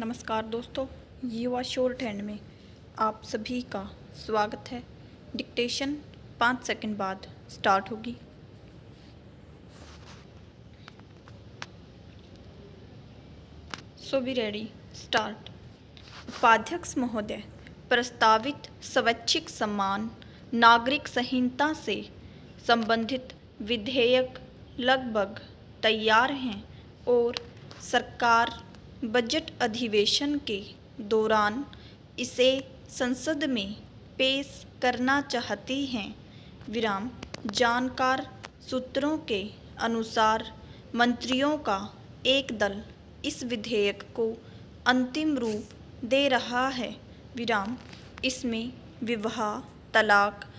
नमस्कार दोस्तों, युवा शॉर्ट हैंड में आप सभी का स्वागत है। डिक्टेशन 5 सेकंड बाद स्टार्ट होगी। सो बी रेडी, स्टार्ट। उपाध्यक्ष महोदय, प्रस्तावित स्वैच्छिक सम्मान नागरिक संहिता से संबंधित विधेयक लगभग तैयार हैं और सरकार बजट अधिवेशन के दौरान इसे संसद में पेश करना चाहती हैं। विराम। जानकार सूत्रों के अनुसार मंत्रियों का एक दल इस विधेयक को अंतिम रूप दे रहा है। विराम। इसमें विवाह, तलाक,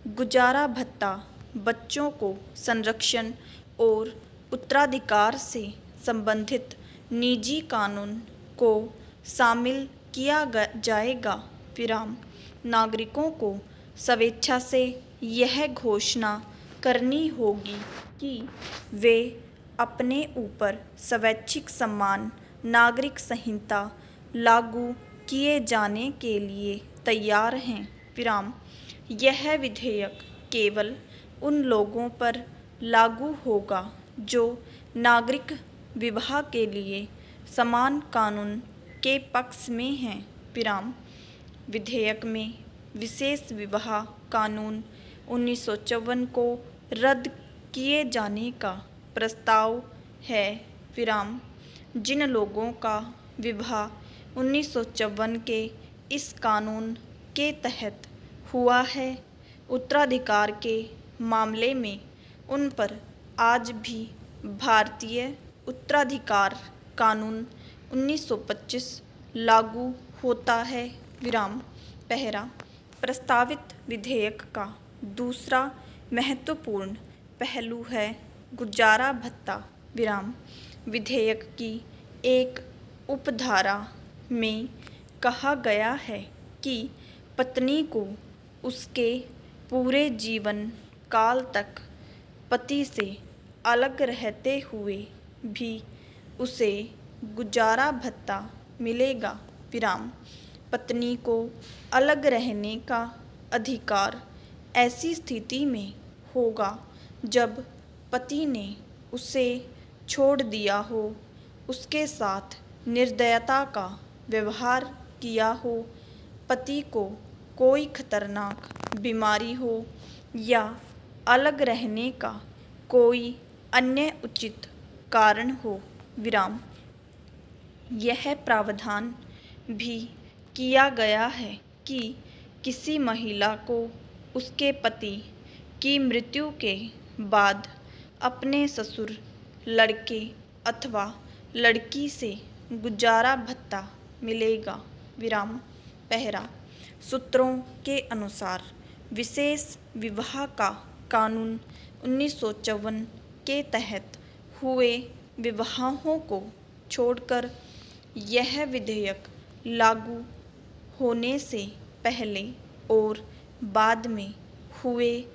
गुजारा भत्ता, बच्चों को संरक्षण और उत्तराधिकार से संबंधित निजी कानून को शामिल किया जाएगा। विराम। नागरिकों को स्वेच्छा से यह घोषणा करनी होगी कि वे अपने ऊपर स्वैच्छिक सम्मान नागरिक संहिता लागू किए जाने के लिए तैयार हैं। विराम। यह विधेयक केवल उन लोगों पर लागू होगा जो नागरिक विवाह के लिए समान कानून के पक्ष में हैं। विराम। विधेयक में विशेष विवाह कानून 1954 को रद्द किए जाने का प्रस्ताव है। विराम। जिन लोगों का विवाह 1954 के इस कानून के तहत हुआ है, उत्तराधिकार के मामले में उन पर आज भी भारतीय उत्तराधिकार कानून 1925 लागू होता है। विराम। पहला, प्रस्तावित विधेयक का दूसरा महत्वपूर्ण पहलू है गुजारा भत्ता। विराम। विधेयक की एक उपधारा में कहा गया है कि पत्नी को उसके पूरे जीवन काल तक पति से अलग रहते हुए भी उसे गुजारा भत्ता मिलेगा। विराम। पत्नी को अलग रहने का अधिकार ऐसी स्थिति में होगा जब पति ने उसे छोड़ दिया हो, उसके साथ निर्दयता का व्यवहार किया हो, पति को कोई खतरनाक बीमारी हो या अलग रहने का कोई अन्य उचित कारण हो। विराम। यह प्रावधान भी किया गया है कि किसी महिला को उसके पति की मृत्यु के बाद अपने ससुर, लड़के अथवा लड़की से गुजारा भत्ता मिलेगा। विराम। पहला, सूत्रों के अनुसार विशेष विवाह का कानून 1954 के तहत हुए विवाहों को छोड़कर यह विधेयक लागू होने से पहले और बाद में हुए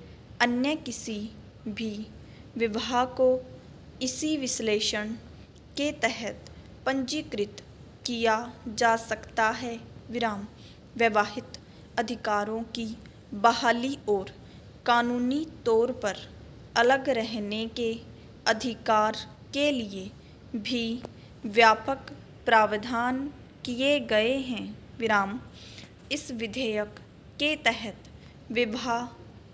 अन्य किसी भी विवाह को इसी विश्लेषण के तहत पंजीकृत किया जा सकता है। विराम। वैवाहिक अधिकारों की बहाली और कानूनी तौर पर अलग रहने के अधिकार के लिए भी व्यापक प्रावधान किए गए हैं। विराम। इस विधेयक के तहत विवाह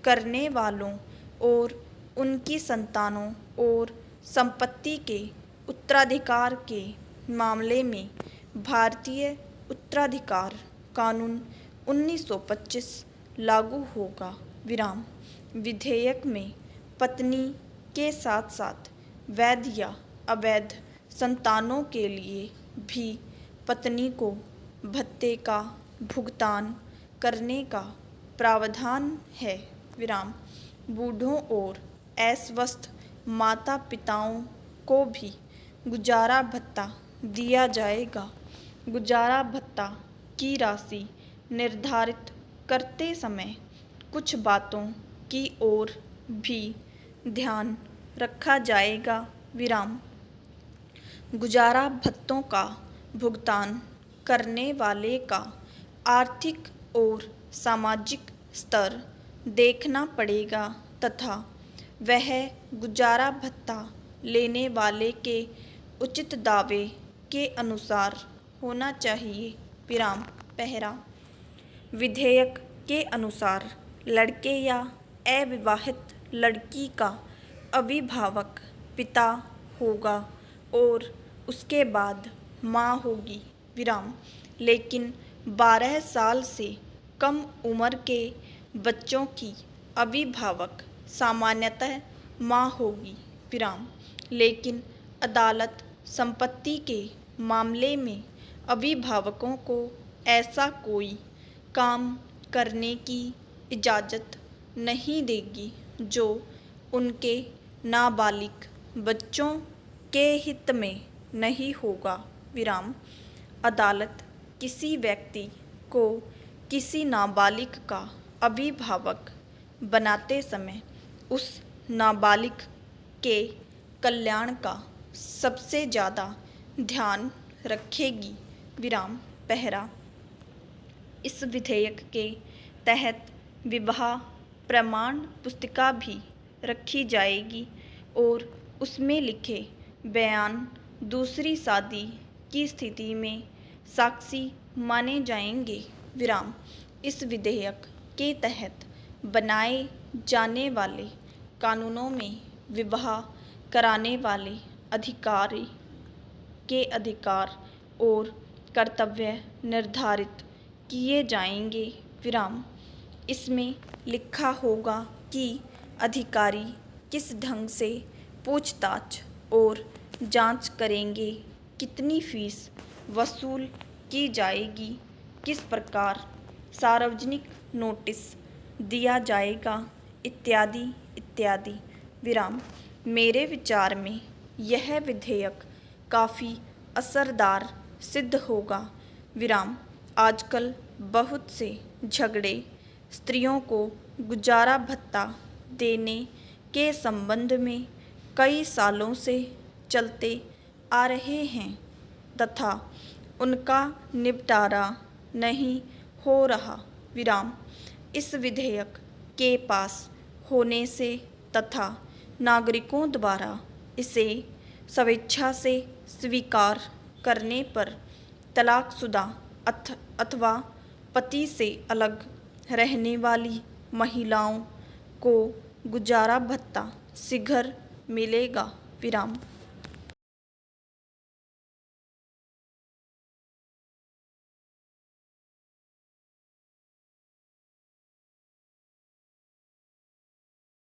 करने वालों और उनकी संतानों और संपत्ति के उत्तराधिकार के मामले में भारतीय उत्तराधिकार कानून 1925 लागू होगा। विराम। विधेयक में पत्नी के साथ साथ वैध या अवैध संतानों के लिए भी पत्नी को भत्ते का भुगतान करने का प्रावधान है। विराम। बूढ़ों और अस्वस्थ माता पिताओं को भी गुजारा भत्ता दिया जाएगा। गुजारा भत्ता की राशि निर्धारित करते समय कुछ बातों की ओर भी ध्यान रखा जाएगा। विराम। गुजारा भत्तों का भुगतान करने वाले का आर्थिक और सामाजिक स्तर देखना पड़ेगा तथा वह गुजारा भत्ता लेने वाले के उचित दावे के अनुसार होना चाहिए। विराम। पहला, विधेयक के अनुसार लड़के या अविवाहित लड़की का अभिभावक पिता होगा और उसके बाद माँ होगी। विराम। लेकिन 12 साल से कम उम्र के बच्चों की अभिभावक सामान्यतः माँ होगी। विराम। लेकिन अदालत संपत्ति के मामले में अभिभावकों को ऐसा कोई काम करने की इजाज़त नहीं देगी जो उनके नाबालिग बच्चों के हित में नहीं होगा। विराम। अदालत किसी व्यक्ति को किसी नाबालिग का अभिभावक बनाते समय उस नाबालिग के कल्याण का सबसे ज़्यादा ध्यान रखेगी। विराम। पहला, इस विधेयक के तहत विवाह प्रमाण पुस्तिका भी रखी जाएगी और उसमें लिखे बयान दूसरी शादी की स्थिति में साक्षी माने जाएंगे। विराम। इस विधेयक के तहत बनाए जाने वाले कानूनों में विवाह कराने वाले अधिकारी के अधिकार और कर्तव्य निर्धारित किए जाएंगे। विराम। इसमें लिखा होगा कि अधिकारी किस ढंग से पूछताछ और जांच करेंगे, कितनी फीस वसूल की जाएगी, किस प्रकार सार्वजनिक नोटिस दिया जाएगा, इत्यादि इत्यादि। विराम। मेरे विचार में यह विधेयक काफ़ी असरदार सिद्ध होगा। विराम। आजकल बहुत से झगड़े स्त्रियों को गुजारा भत्ता देने के संबंध में कई सालों से चलते आ रहे हैं तथा उनका निपटारा नहीं हो रहा। विराम। इस विधेयक के पास होने से तथा नागरिकों द्वारा इसे स्वेच्छा से स्वीकार करने पर तलाकशुदा अथवा पति से अलग रहने वाली महिलाओं को गुजारा भत्ता शीघ्र मिलेगा। विराम।